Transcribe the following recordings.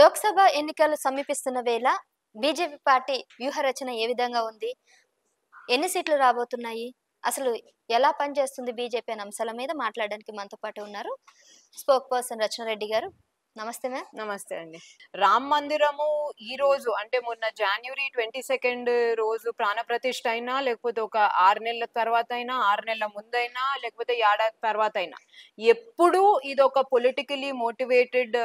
లోక్సభ ఎన్నికలు సమీపిస్తున్న వేళ బీజేపీ పార్టీ వ్యూహరచన ఏ విధంగా ఉంది? ఎన్ని సీట్లు రాబోతున్నాయి? అసలు ఎలా పనిచేస్తుంది బీజేపీ అనే అంశాల మీద మాట్లాడడానికి మనతో పాటు ఉన్నారు స్పోక్ పర్సన్ రచనారెడ్డి గారు. నమస్తే మ్యామ్. నమస్తే అండి. రామ్ మందిరము ఈ రోజు అంటే మొన్న జనవరి 22 రోజు ప్రాణప్రతిష్ఠ అయినా, లేకపోతే ఒక 6 నెలల తర్వాత అయినా, 6 నెలల ముందైనా, లేకపోతే ఏడాది తర్వాత అయినా ఎప్పుడూ ఇదొక పొలిటికలీ మోటివేటెడ్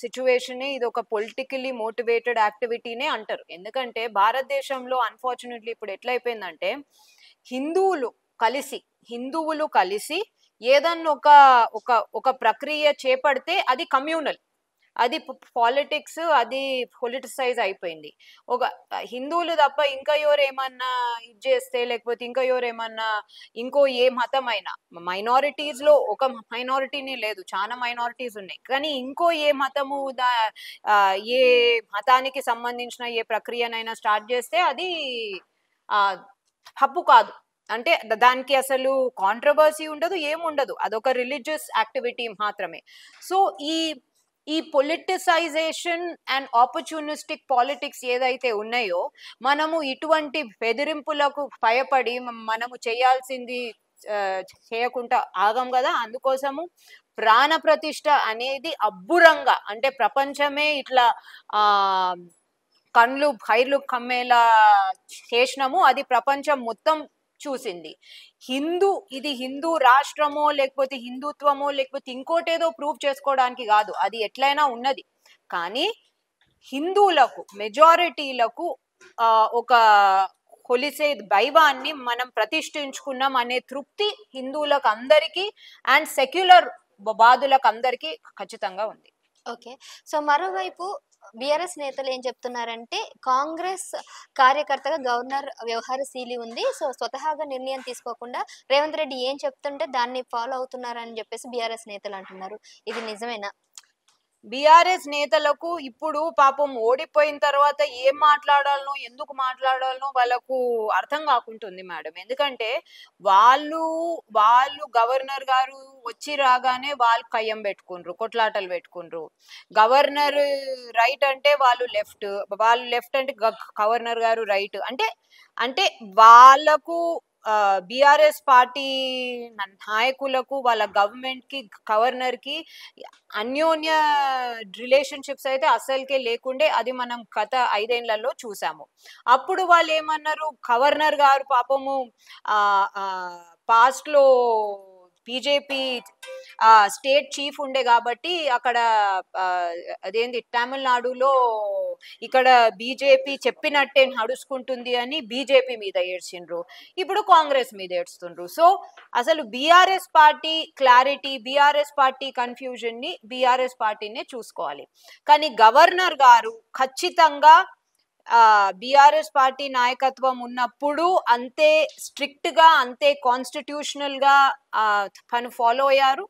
సిచ్యువేషనే, ఇదొక పొలిటికలీ మోటివేటెడ్ యాక్టివిటీనే అంటారు. ఎందుకంటే భారతదేశంలో అన్ఫార్చునేట్లీ ఇప్పుడు ఎట్లయిపోయిందంటే హిందువులు హిందువులు కలిసి ఏదన్నా ఒక ఒక ఒక ప్రక్రియ చేపడితే అది కమ్యూనల్, అది పాలిటిక్స్, అది పొలిటిసైజ్ అయిపోయింది. ఒక హిందువులు తప్ప ఇంకా ఎవరు ఏమన్నా ఇది చేస్తే, లేకపోతే ఇంకా ఎవరు ఏమన్నా ఇంకో ఏ మతం అయినా, మైనారిటీస్ లో ఒక మైనారిటీనే లేదు, చాలా మైనారిటీస్ ఉన్నాయి, కానీ ఇంకో ఏ మతము ఏ మతానికి సంబంధించిన ఏ ప్రక్రియనైనా స్టార్ట్ చేస్తే అది తప్పు కాదు. అంటే దానికి అసలు కాంట్రవర్సీ ఉండదు, ఏముండదు, అదొక రిలీజియస్ యాక్టివిటీ మాత్రమే. సో ఈ ఈ పొలిటిసైజేషన్ అండ్ ఆపర్చునిస్టిక్ పాలిటిక్స్ ఏదైతే ఉన్నాయో, మనము ఇటువంటి బెదిరింపులకు భయపడి మనము చేయాల్సింది చేయకుండా ఆగం కదా. అందుకోసము ప్రాణ ప్రతిష్ఠ అనేది అబ్బురంగా, అంటే ప్రపంచమే ఇట్లా కండ్లు ఖైర్లు కమ్మేలా చేసినాము, అది ప్రపంచం మొత్తం చూసింది. ఇది హిందూ రాష్ట్రమో, లేకపోతే హిందుత్వమో, లేకపోతే ఇంకోటేదో ప్రూవ్ చేసుకోవడానికి కాదు, అది ఎట్లయినా ఉన్నది. కానీ హిందువులకు, మెజారిటీలకు ఒక కొలిసే దైవాన్ని మనం ప్రతిష్ఠించుకున్నాం అనే తృప్తి హిందువులకు అందరికీ అండ్ సెక్యులర్ బాధులకు అందరికీ ఖచ్చితంగా ఉంది. ఓకే. సో మరోవైపు బీఆర్ఎస్ నేతలు ఏం చెప్తున్నారంటే, కాంగ్రెస్ కార్యకర్తగా గవర్నర్ వ్యవహారశీలి ఉంది. సో స్వతహాగా నిర్ణయం తీసుకోకుండా రేవంత్ రెడ్డి ఏం చెప్తుంటే దాన్ని ఫాలో అవుతున్నారని చెప్పేసి బీఆర్ఎస్ నేతలు అంటున్నారు. ఇది నిజమేనా? బీఆర్ఎస్ నేతలకు ఇప్పుడు పాపం ఓడిపోయిన తర్వాత ఏం మాట్లాడాలనో, ఎందుకు మాట్లాడాలనో వాళ్ళకు అర్థం కాకుంటుంది మేడం. ఎందుకంటే వాళ్ళు గవర్నర్ గారు వచ్చి రాగానే వాళ్ళు కయ్యం పెట్టుకుండ్రు, కొట్లాటలు పెట్టుకుండ్రు. గవర్నర్ రైట్ అంటే వాళ్ళు లెఫ్ట్ అంటే గవర్నర్ గారు రైట్. అంటే వాళ్ళకు బీఆర్ఎస్ పార్టీ నాయకులకు, వాళ్ళ గవర్నమెంట్ కి, గవర్నర్ కి అన్యోన్య రిలేషన్షిప్స్ అయితే అస్సలకే లేకుండే, అది మనం గత 5 ఏళ్లలో చూసాము. అప్పుడు వాళ్ళు ఏమన్నారు, గవర్నర్ గారు పాపము పాస్ట్ లో బీజేపీ స్టేట్ చీఫ్ ఉండే కాబట్టి అక్కడ అదేంది తమిళనాడులో ఇక్కడ బీజేపీ చెప్పినట్టే నడుచుకుంటుంది అని బీజేపీ మీద ఏడ్చిండ్రు, ఇప్పుడు కాంగ్రెస్ మీద ఏడుస్తుండ్రు. సో అసలు BRS party clarity, BRS party confusion ని బీఆర్ఎస్ పార్టీనే చూసుకోవాలి. కానీ గవర్నర్ గారు ఖచ్చితంగా బీఆర్ఎస్ పార్టీ నాయకత్వం ఉన్నప్పుడు అంతే స్ట్రిక్ట్ గా, అంతే కాన్స్టిట్యూషనల్ గా తను ఫాలో అయ్యారు.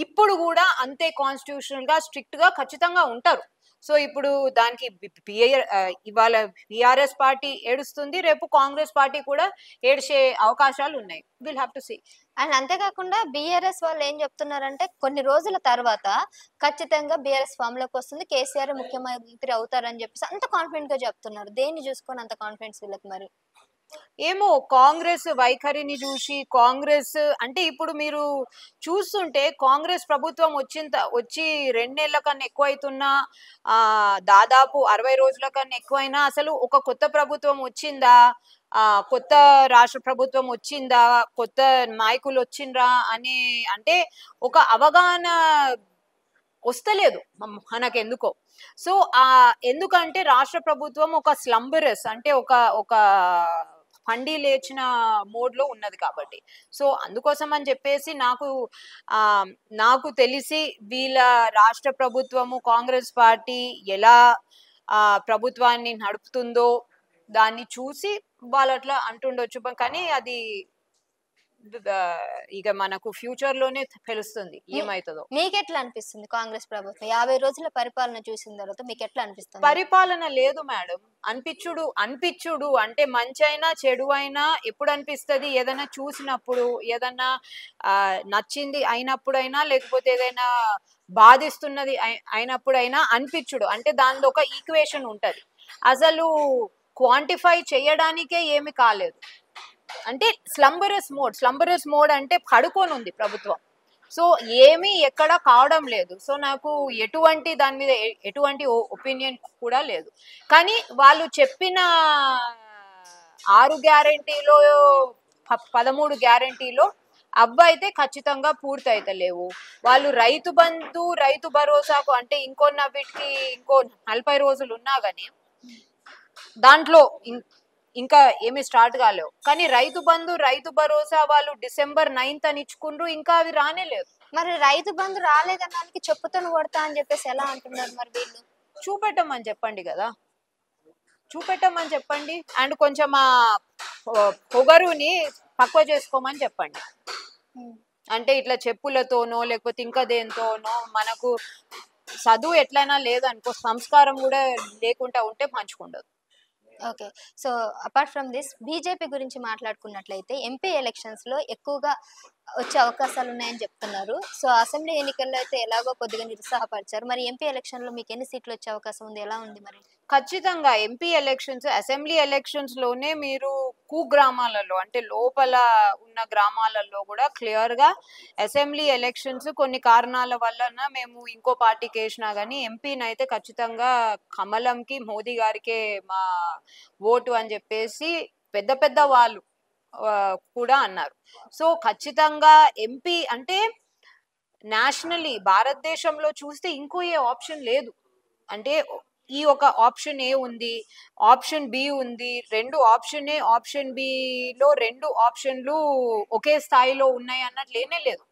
ఇప్పుడు కూడా అంతే కాన్స్టిట్యూషనల్ గా, స్ట్రిక్ట్ గా ఖచ్చితంగా ఉంటారు. సో ఇప్పుడు దానికి ఇవాళ బీఆర్ఎస్ పార్టీ ఏడుస్తుంది, రేపు కాంగ్రెస్ పార్టీ కూడా ఏడ్చే అవకాశాలు ఉన్నాయి. Will have to see. And అంతేకాకుండా బీఆర్ఎస్ వాళ్ళు ఏం చెప్తున్నారంటే, కొన్ని రోజుల తర్వాత ఖచ్చితంగా బీఆర్ఎస్ ఫామ్ లోకి వస్తుంది, కేసీఆర్ ముఖ్యమంత్రి అవుతారని చెప్పేసి అంత కాన్ఫిడెంట్ గా చెప్తున్నారు. దేన్ని చూసుకొని అంత కాన్ఫిడెన్స్ వీళ్ళకి మరి? ఏమో కాంగ్రెస్ వైఖరిని చూసి, కాంగ్రెస్ అంటే ఇప్పుడు మీరు చూస్తుంటే కాంగ్రెస్ ప్రభుత్వం వచ్చి 2 నెలల కన్నా ఎక్కువ అవుతున్నా, దాదాపు 60 రోజుల కన్నా ఎక్కువైనా అసలు ఒక కొత్త ప్రభుత్వం వచ్చిందా, కొత్త రాష్ట్ర ప్రభుత్వం వచ్చిందా, కొత్త నాయకులు వచ్చిండ్రా అని అంటే ఒక అవగాహన వస్తలేదు మనకెందుకో. సో ఎందుకంటే రాష్ట్ర ప్రభుత్వం ఒక స్లంబరస్, అంటే ఒక పండి లేచిన మోడ్ లో ఉన్నది కాబట్టి. సో అందుకోసం అని చెప్పేసి నాకు తెలిసి వీళ్ళ రాష్ట్ర ప్రభుత్వము, కాంగ్రెస్ పార్టీ ఎలా ప్రభుత్వాన్ని నడుపుతుందో దాన్ని చూసి వాళ్ళు అట్లా అంటుండొచ్చు, కానీ అది ఇక మనకు ఫ్యూచర్ లోనే తెలుస్తుంది ఏమైతుందో. మీకు ఎట్లా అనిపిస్తుంది కాంగ్రెస్ ప్రభుత్వం 50 రోజుల పరిపాలన చూసిన తర్వాత మీకు ఎట్లా అనిపిస్తుంది? పరిపాలన లేదు మేడం. అనిపించుడు అంటే మంచి అయినా చెడు అయినా ఎప్పుడు అనిపిస్తుంది? ఏదైనా చూసినప్పుడు, ఏదన్నా నచ్చింది అయినప్పుడైనా, లేకపోతే ఏదైనా బాధిస్తున్నది అయినప్పుడైనా అనిపించుడు. అంటే దానిలో ఒక ఈక్వేషన్ ఉంటది. అసలు క్వాంటిఫై చేయడానికే ఏమి కాలేదు. అంటే స్లంబరస్ మోడ్ అంటే పడుకొని ఉంది ప్రభుత్వం. సో ఏమీ ఎక్కడ కావడం లేదు. సో నాకు ఎటువంటి దాని మీద ఎటువంటి ఒపీనియన్ కూడా లేదు. కానీ వాళ్ళు చెప్పిన 6 గ్యారెంటీలో 13 గ్యారెంటీలో అయితే ఖచ్చితంగా పూర్తి అయితే లేవు. వాళ్ళు రైతు బంధు, రైతు భరోసాకు అంటే ఇంకో 40 రోజులు ఉన్నా గానీ దాంట్లో ఇంకా ఏమి స్టార్ట్ కాలేవు. కానీ రైతు బంధు, రైతు భరోసా వాళ్ళు December 9th అని ఇచ్చుకుండ్రు, ఇంకా అవి రానేలేదు. మరి రైతు బంధు రాలేదన్నానికి చెప్పుతోని కొడతా అని చెప్పేసి ఎలా అంటున్నారు మరి వీళ్ళు? చూపెట్టమని చెప్పండి కదా, చూపెట్టమని చెప్పండి. అండ్ కొంచెం ఆ పొగరుని తక్కువ చేసుకోమని చెప్పండి. అంటే ఇట్లా చెప్పులతోనో లేకపోతే ఇంకా దేంతోనో మనకు చదువు ఎట్లయినా లేదనుకో, సంస్కారం కూడా లేకుండా ఉంటే మంచిగుండదు. Okay. So apart from this BJP గురించి మాట్లాడుకున్నట్లయితే ఎంపీ ఎలక్షన్స్ లో ఎక్కువగా వచ్చే అవకాశాలు ఉన్నాయని చెప్తున్నారు. సో అసెంబ్లీ ఎన్నికల్లో అయితే ఎలాగో కొద్దిగా నిరుత్సాహపరిచారు. మరి ఎంపీ ఎలక్షన్ లో మీకు ఎన్ని సీట్లు వచ్చే అవకాశం ఉంది? ఎలా ఉంది మరి? ఖచ్చితంగా ఎంపీ ఎలక్షన్స్, అసెంబ్లీ ఎలక్షన్స్ లోనే మీరు కుగ్రామాలలో అంటే లోపల ఉన్న గ్రామాలలో కూడా క్లియర్ గా అసెంబ్లీ ఎలక్షన్స్ కొన్ని కారణాల వలన మేము ఇంకో పార్టీకి వేసినా గానీ ఎంపీని అయితే ఖచ్చితంగా కమలంకి, మోదీ గారికే మా ఓటు అని చెప్పేసి పెద్ద పెద్ద వాళ్ళు కూడా అన్నారు. సో ఖచ్చితంగా ఎంపీ అంటే నేషనల్లీ భారతదేశంలో చూస్తే ఇంకో ఏ ఆప్షన్ లేదు. అంటే ఈ ఒక ఆప్షన్ ఏ ఉంది, ఆప్షన్ బి ఉంది, 2 ఆప్షన్ ఏ, ఆప్షన్ బిలో 2 ఆప్షన్లు ఒకే స్థాయిలో ఉన్నాయి అన్నట్టు లేనే లేదు.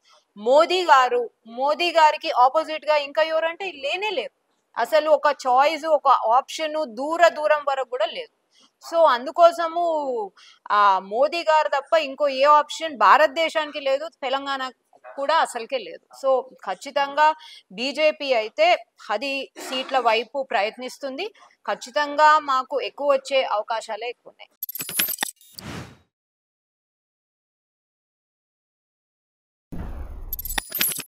మోదీ గారికి ఆపోజిట్ గా ఇంకా ఎవరంటే లేనే లేరు. అసలు ఒక చాయిస్, ఒక ఆప్షన్ దూరం వరకు కూడా లేదు. సో అందుకోసము మోదీ గారు తప్ప ఇంకో ఏ ఆప్షన్ భారతదేశానికి లేదు, తెలంగాణ కూడా అసలుకే లేదు. సో ఖచ్చితంగా బీజేపీ అయితే 10 సీట్ల వైపు ప్రయత్నిస్తుంది. ఖచ్చితంగా మాకు ఎక్కువ వచ్చే అవకాశాలే ఎక్కువ ఉన్నాయి.